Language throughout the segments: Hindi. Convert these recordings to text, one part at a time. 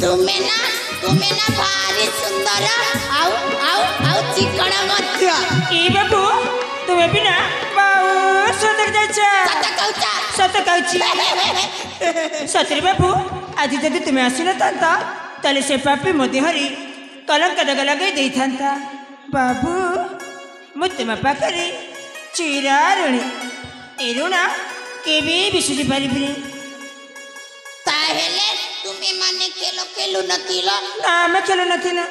तुम्हें ना भारी सुंदर आउ आउ आउ चिकन मध्य ई बाबू तुम्हें भी ना बहुत सुंदर जाइछा सत कहूची सतरे बाबू आज जदि तुम्हें आसी न तांता ताले से पापी मोदी हरी कलंक दग लगे देई थांता बाबू मु तुम पाखरे चिरारुणी ए ऋण केबे बिसुरी पारिबिनी ताहेले तुम्हें माने खेलु नथिला ना मैं खेलु नथिला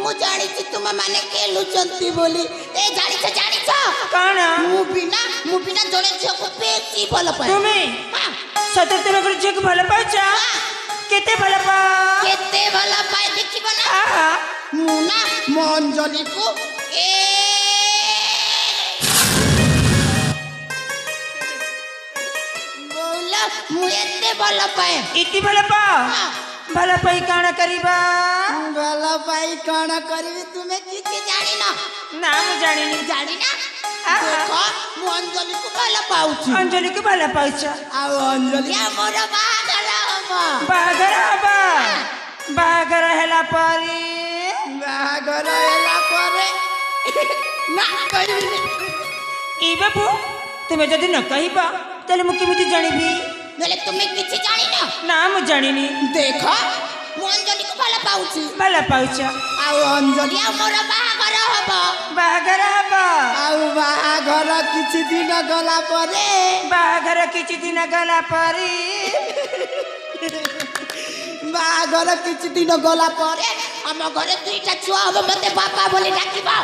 मु जानी छी तुम माने खेलु चंती बोली ए जानी छ काना मु बिना जणे छ को बेसी भल पाए तुम्हें सतर तुम कर छ को भल पाछा केते भल पाए देखिबो ना मु ना मंजली को ए बोला मु एते भल पाए इति भल पा भल पाई काना करिबा भल पाई काना करबी तुम्हें किछि जानि ना मु जानि ना देखो मु अंजलि को भल पाउछि अंजलि को भल पाउछा आ अंजलि हमर बागर हेला परे ना कहिबी ई बाबू तुमे जदि न कहिबा तले मु केमिति जानिबी नले तुमे किछि जानि ना मु जानिनी देखो मु अंजलि को भल पाउछा आ अंजलि हमर बागर हबा बाहाघर किछि दिन गला परे बाहाघर किछि दिन गला परे हम घरे दुईटा छुआ हम मते बापा बोली डाकिबा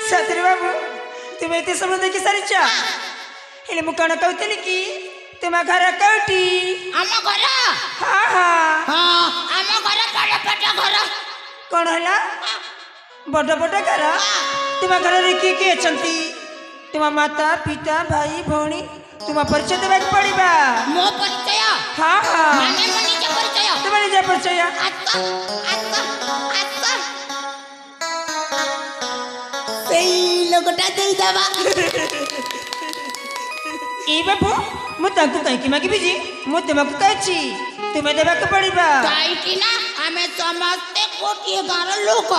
सतरे बाबू तुम एते सब देखि सारिचा हेले मु कण कहतली कि तुम घर कौटी हम घर हां हम घर बड़ घर कौन हला बड़ घर तुम घर रे के अछंती तुम माता पिता भाई भौणी तुम परिचय देबा पड़िबा मो परिचय हां माने मनी के परिचय तुम जे परिचय आता सेई लोगटा देई देबा ई बाबू मु ताकू काई कि मागी बिजी मु तुमको कहछि तुम्हें देबा के पड़िबा काई कि ना हमें समस्त कोटिए गार लोक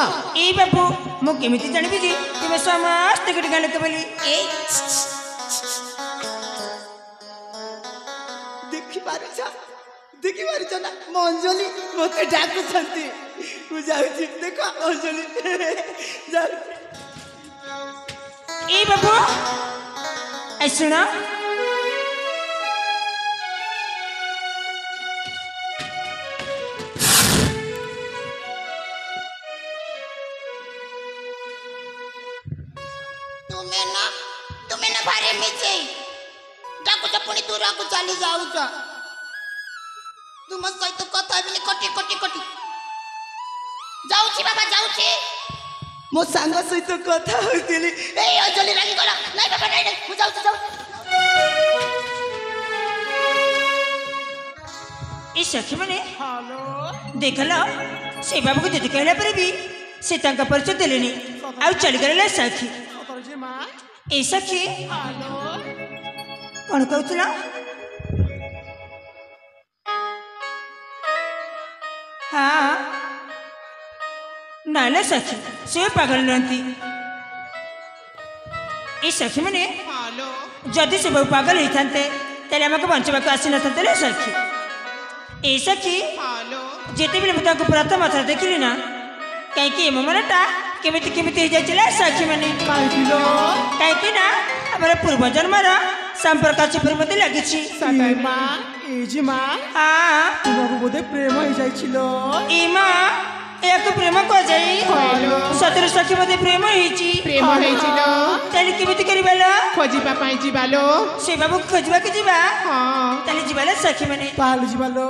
ई बाबू मु केमिति जानिबी जी तुम्हें समस्त कोटि गार लोक बोली ए देखि पारिछ ना मंजली मते डाकु छंती मु जाउछि देखो मंजली जा ई बाबू ऐ सुना तुम्हें ना भारे मिचे डाकु चपुनी दूरा को चली जाउछ तुम सहित कथा बिनी कटी जाउछि बाबा जाउछि मो संग सहित कथा होइतिली ए अंजलि रागी गला नहीं बाबा नहीं मु जाउछि सखी मैंने हेलो देख लो से बाबू को जदि कहला पर भी से तांका परिचय देलेनी आ चली गले सखी सतरजी माँ ए सखी हेलो कौन कहूला हाँ नाले सखी से पागल रहती ए सखी मैंने हेलो जदि से बहु पागल होता तेरे आमको बंचवाक आसी न सखी ए सखी हेलो जिते भी मुझे प्रथम थर देखिली ना कहीं मनटा केमिति केमिति हो सखी मैंने काहिलो कहीं ना हमारे पूर्वजन्मर संपर्क छिपरी मत लगी सताई माँ एजी माँ हाँ तुम्हारे बोधे प्रेम हो जाइछिलो इमा एक प्रेम को जाई सतर सखी मते प्रेम होईची प्रेम होइछिलो ताले केमिति करिबालो खोजिबा पाई जिबालो से बाबू खोजबा के जीवा हाँ ताले जीवाला सखी मैंने पाल जिबालो